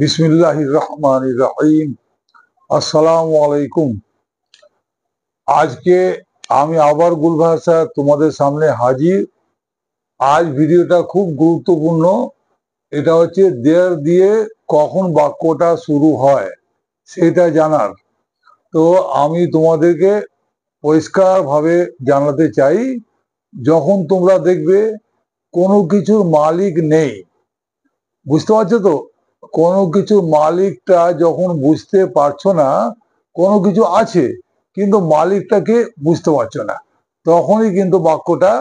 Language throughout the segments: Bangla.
বিসমিল্লাহির রহমানির রহিম। আসসালামু আলাইকুম। আজকে আমি আবার গুলবাহার স্যার তোমাদের সামনে হাজির। আজ ভিডিওটা খুব গুরুত্বপূর্ণ। এটা হচ্ছে দেয়ার দিয়ে কখন বাক্যটা শুরু হয় সেটা জানার। তো আমি তোমাদেরকে পরিষ্কারভাবে জানাতে চাই, যখন তোমরা দেখবে কোনো কিছুর মালিক নেই, বুঝতে পারছো তো, কোনো কিছু মালিকটা যখন বুঝতে পারছো না, কোনো কিছু আছে কিন্তু মালিকটাকে বুঝতে পারছো না, তখনই কিন্তু বাক্যটা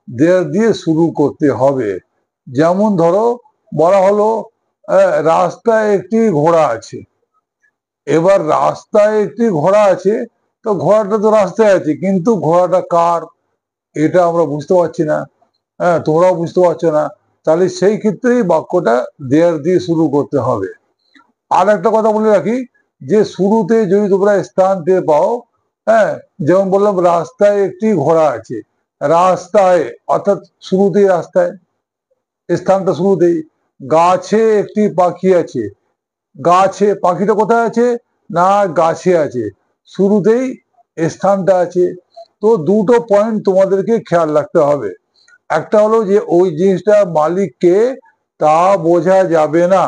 দেয়ার দিয়ে শুরু করতে হবে। যেমন ধরো, বলা হলো রাস্তায় একটি ঘোড়া আছে। এবার রাস্তায় একটি ঘোড়া আছে, তো ঘোড়াটা তো রাস্তায় আছে, কিন্তু ঘোড়াটা কার এটা আমরা বুঝতে পারছি না। হ্যাঁ, তোমরাও বুঝতে পারছো না। তাহলে সেই ক্ষেত্রেই বাক্যটা দেয়ার দিয়ে শুরু করতে হবে। আর একটা কথা বলে রাখি, যে শুরুতে যদি তোমরা স্থান টের পাও, হ্যাঁ, যেমন বললাম রাস্তায় একটি ঘোড়া আছে, রাস্তায় অর্থাৎ শুরুতেই রাস্তায়, স্থানটা শুরুতেই। গাছে একটি পাখি আছে, গাছে, পাখিটা কোথায় আছে না গাছে আছে, শুরুতেই স্থানটা আছে। তো দুটো পয়েন্ট তোমাদেরকে খেয়াল রাখতে হবে। একটা হলো যে ওই জিনিসটা মালিককে তা বোঝা যাবে না,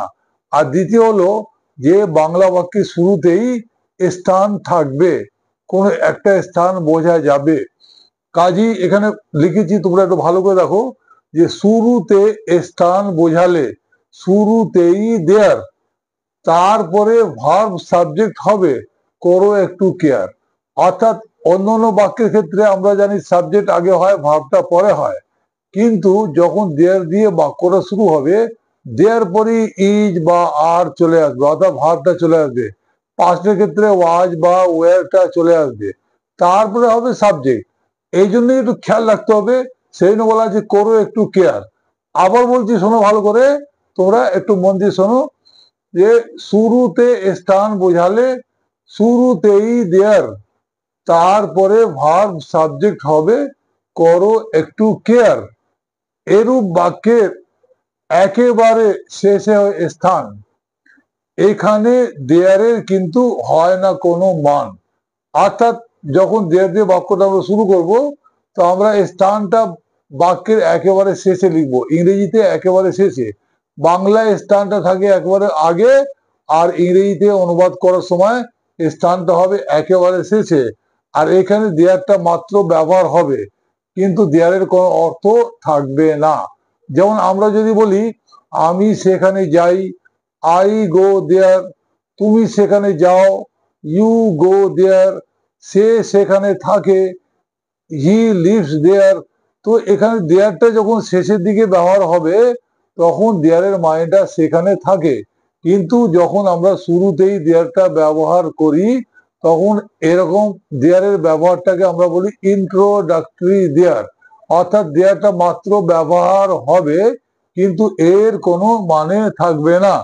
আর দ্বিতীয় হলো যে বাংলা বাক্যের শুরুতেই স্থান থাকবে, কোনো একটা স্থান বোঝা যাবে। কাজী এখানে লিখেছি, তোমরা একটু ভালো করে দেখো, যে শুরুতে স্থান বোঝালে শুরুতেই দেয়ার, তারপরে ভার্ব সাবজেক্ট হবে করো একটু কেয়ার। অর্থাৎ অন্য অন্য বাক্যের ক্ষেত্রে আমরা জানি সাবজেক্ট আগে হয়, ভার্বটা পরে হয়, কিন্তু যখন দেয়ার দিয়ে বাক্যটা শুরু হবে, দেয়ার পরই ইজ বা আর চলে আসবে, অর্থাৎ ভার্বটা চলে আসবে। পাস্টের ক্ষেত্রে ওয়াজ বা ওয়ারটা চলে আসবে, তারপরে হবে সাবজেক্ট। এই জন্য একটু খেয়াল রাখতে হবে। সেই জন্য বলা আছে করো একটু কেয়ার। আবার বলছি, শোনো ভালো করে, তোমরা একটু মন দিয়ে শোনো, যে শুরুতে স্থান বোঝালে শুরুতেই দেয়ার, তারপরে ভার্ব সাবজেক্ট হবে করো একটু কেয়ার। এরূপ বাক্যের একেবারে শেষে স্থান, এখানে দেয়ারের কিন্তু হয় না কোনো মান। অর্থাৎ যখন দেয়ার দিয়ে বাক্যটা আমরা শুরু করব, তো আমরা স্থানটা বাক্যের একেবারে শেষে লিখবো, ইংরেজিতে একেবারে শেষে। বাংলায় স্থানটা থাকে একেবারে আগে, আর ইংরেজিতে অনুবাদ করার সময় স্থানটা হবে একেবারে শেষে। আর এখানে দেয়ারটা মাত্র ব্যবহার হবে, কিন্তু দেয়ারের কোনো অর্থ থাকবে না। যেমন আমরা যদি বলি আমি সেখানে যাই, আই গো দেয়ার, তুমি সেখানে যাও, ইউ গো দেয়ার, সে সেখানে থাকে, হি লিভস দেয়ার। তো এখানে দেয়ারটা যখন শেষের দিকে ব্যবহার হবে, তখন দেয়ারের মানেটা সেখানে থাকে। কিন্তু যখন আমরা শুরুতেই দেয়ারটা ব্যবহার করি, তখন এরকম দেয়ারের ব্যবহারটাকে আমরা বলি ইন্ট্রোডাক্টরি দেয়ার, অর্থাৎ দেয়ারটা মাত্র ব্যবহার হবে, কিন্তু এর কোনো মানে থাকবে না।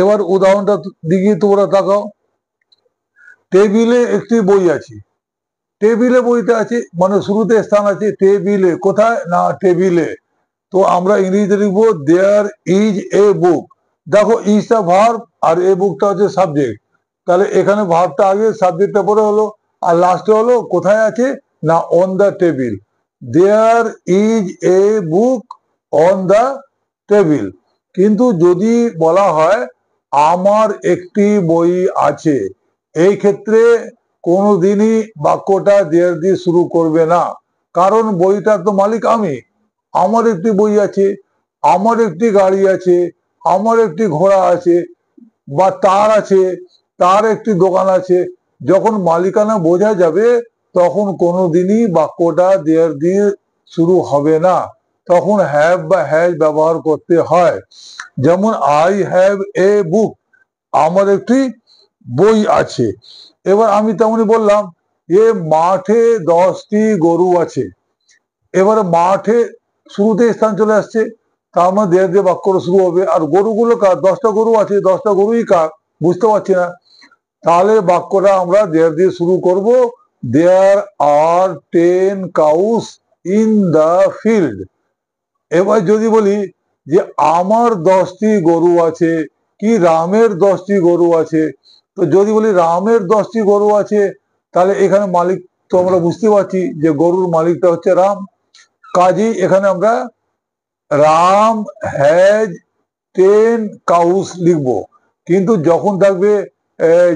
এবার উদাহরণটা দিকে তোমরা তাকাও। টেবিলে একটি বই আছে, টেবিলে বইটা আছে মানে শুরুতে স্থান আছে, টেবিলে কোথায় না টেবিলে। তো আমরা ইংরেজিতে লিখবো দেয়ার ইজ এ বুক। দেখো ইজটা ভার্ব আর এ বুকটা হচ্ছে সাবজেক্ট, তাহলে এখানে ভার্বটা আগে সাবজেক্টটা পরে হলো, আর লাস্টে হলো কোথায় আছে না on the table. There is a book on the table. কিন্তু যদি বলা হয় আমার একটি বই আছে, এই ক্ষেত্রে কোনোদিনই বাক্যটা দেয়ার দিয়ে শুরু করবে না, কারণ বইটার তো মালিক আমি। আমার একটি বই আছে, আমার একটি গাড়ি আছে, আমার একটি ঘোড়া আছে, বা তার আছে, তার একটি দোকান আছে। যখন মালিকানা বোঝা যাবে, তখন কোনোদিনই বাক্যটা দেয়ার দিয়ে শুরু হবে না, তখন হ্যাভ বা হ্যাজ ব্যবহার করতে হয়। যেমন আই হ্যাভ এ বুক, আমার একটি বই আছে। এবার আমি তেমনি বললাম এ মাঠে 10টি গরু আছে। এবারে মাঠে শুরুতে স্থান চলে আসছে, তার মানে দেয়ার দিয়ে বাক্যটা শুরু হবে। আর গরুগুলো কার, 10টা গরু আছে, 10টা গরুই কার বুঝতে পারছি না, তাহলে বাক্যটা আমরা দেয়ার দিয়ে শুরু করব, দেয়ার আর 10 কাউস ইন দ্য ফিল্ড। এবার যদি বলি যে আমার 10টি গরু আছে, কি রামের 10টি গরু আছে। তো যদি বলি রামের 10টি গরু আছে, তাহলে এখানে মালিক তো আমরা বুঝতে পারছি যে গরুর মালিকটা হচ্ছে রাম। কাজেই এখানে আমরা রাম হ্যাজ 10 কাউস লিখবো। কিন্তু যখন থাকবে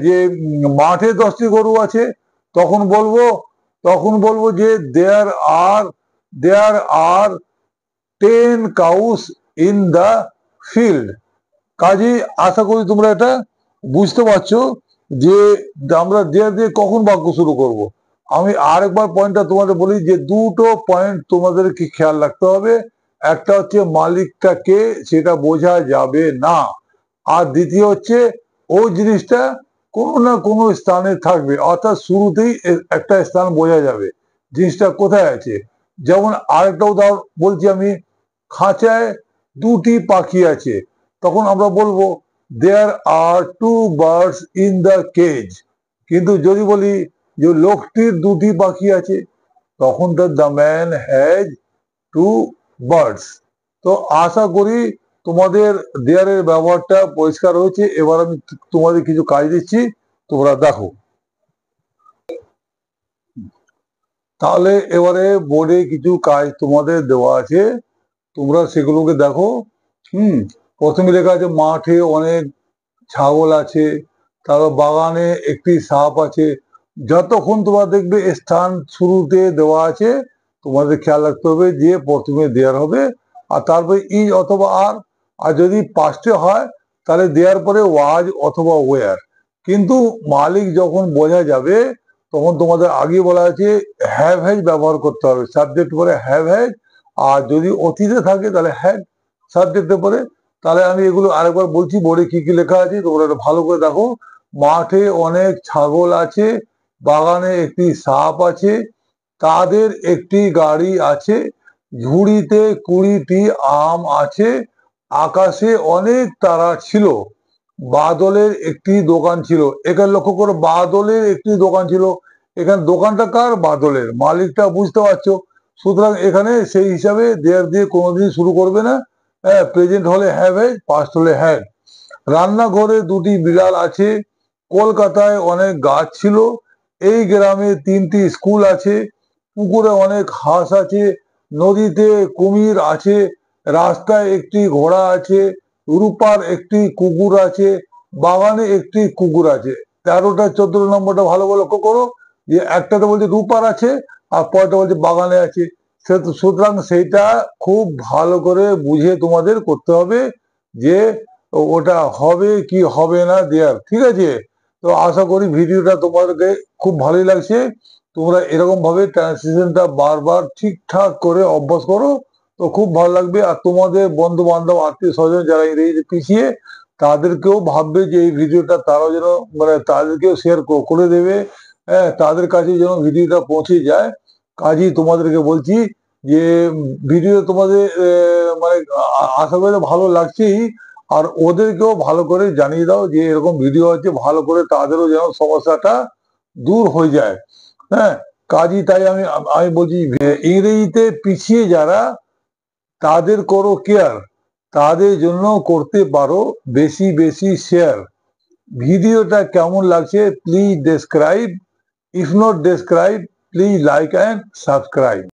যে মাঠে 10টি গরু আছে, তখন বলবো যে দেয়ার আর 10 কাউস ইন দ্য ফিল্ড। কাজেই আশা করি তোমরা এটা বুঝতে পারছো যে আমরা দেয়ার দিয়ে কখন বাক্য শুরু করব। আমি আরেকবার পয়েন্টটা তোমাদের বলি যে দুটো পয়েন্ট তোমাদেরকে খেয়াল রাখতে হবে। একটা হচ্ছে মালিকটা কে, সেটা বোঝা যাবে না। আর দ্বিতীয় হচ্ছে ওই জিনিসটা কোনো না কোনো স্থানে থাকবে, অর্থাৎ শুরুতেই একটা স্থান বোঝা যাবে জিনিসটা কোথায় আছে। যেমন আরেকটা উদাহরণ বলছি আমি, খাঁচায় 2টি পাখি আছে, তখন আমরা বলবো দেয়ার আর 2 বার্ডস ইন দ্য কেজ। কিন্তু যদি বলি যে লোকটির 2টি পাখি আছে, তখন দ্য ম্যান হ্যাজ 2 বার্ডস। তো আশা করি তোমাদের দেয়ারের ব্যবহারটা পরিষ্কার হয়েছে। এবার আমি তোমাদের কিছু কাজ দিচ্ছি, তোমরা দেখো। তাহলে এবারে বোর্ডে কিছু কাজ তোমাদের দেওয়া আছে, তোমরা সেগুলোকে দেখো। প্রথমে লেখা আছে মাঠে অনেক ছাগল আছে, তারপর বাগানে একটি সাপ আছে। যতক্ষণ তোমরা দেখবে স্থান শুরুতে দেওয়া আছে, তোমাদের খেয়াল রাখতে হবে যে প্রথমে দেয়ার হবে, আর তারপরে ইজ অথবা আর যদি পাস্টে হয় তাহলে দেওয়ার পরে ওয়াজ অথবা ওয়ার। কিন্তু মালিক যখন বোঝা যাবে, তখন তোমাদের আগে বলা আছে হ্যাভ হ্যাজ ব্যবহার করতে হবে, সাবজেক্ট পরে হ্যাভ হ্যাজ। আর যদি অতীতে থাকে তাহলে হ্যাড সাবজেক্টের পরে। তাহলে আমি এগুলো আরেকবার বলছি, বোর্ডে কি কি লেখা আছে তোমরা এটা ভালো করে দেখো। মাঠে অনেক ছাগল আছে, বাগানে একটি সাপ আছে, তাদের একটি গাড়ি আছে, ঝুড়িতে 20টি আম আছে, আকাশে অনেক তারা ছিল, বাদলের একটি দোকান ছিল। এখানে লক্ষ্য করো, বাদলের একটি দোকান ছিল। এখানে দোকানটা কার? বাদলের। মালিকটা বুঝতে পারছো। সুতরাং এখানে সেই হিসাবে দেয়ার দিয়ে কোনোদিন শুরু করবে না। হ্যাঁ, প্রেজেন্ট হলে হ্যাভ হ্যাজ, পাস্ট হলে হ্যাড। রান্নাঘরে 2টি বিড়াল আছে, কলকাতায় অনেক গাছ ছিল, এই গ্রামে 3টি স্কুল আছে, পুকুরে অনেক হাঁস আছে, নদীতে কুমির আছে, রাস্তায় একটি ঘোড়া আছে, রূপার একটি কুকুর আছে, বাগানে একটি কুকুর আছে। 13টা 14 নম্বরটা ভালো করে লক্ষ্য করো যে একটাতে বলছে রূপার আছে আর পরেরটা বলছে বাগানে আছে। সুতরাং সেইটা খুব ভালো করে বুঝে তোমাদের করতে হবে যে ওটা হবে কি হবে না দেয়ার, ঠিক আছে। তো আশা করি ভিডিওটা তোমাদেরকে খুব ভালোই লাগছে। তোমরা এরকম ভাবে ট্রান্সলেশনটা বারবার ঠিকঠাক করে অভ্যাস করো, তো খুব ভালো লাগবে। আর তোমাদের বন্ধু বান্ধব আত্মীয় স্বজন যারা ইংরেজিতে পিছিয়ে, তাদেরকেও ভাববে যে এই ভিডিওটা তারাও যেন মানে তাদেরকেও শেয়ার করে দেবে। হ্যাঁ, তাদের কাছে যেন ভিডিওটা পৌঁছে যায়। কাজেই তোমাদেরকে বলছি যে ভিডিও তোমাদের মানে আশা করি ভালো লাগছেই। আর ওদেরকেও ভালো করে জানিয়ে দাও যে এরকম ভিডিও আছে, ভালো করে তাদেরও যেন সমস্যাটা দূর হয়ে যায়। হ্যাঁ, কাজই তাই আমি আমি বলছি ইংরেজিতে পিছিয়ে যারা, তাদের করো কেয়ার, তাদের জন্য করতে পারো বেশি বেশি শেয়ার। ভিডিওটা কেমন লাগছে please describe, if not describe please like and subscribe.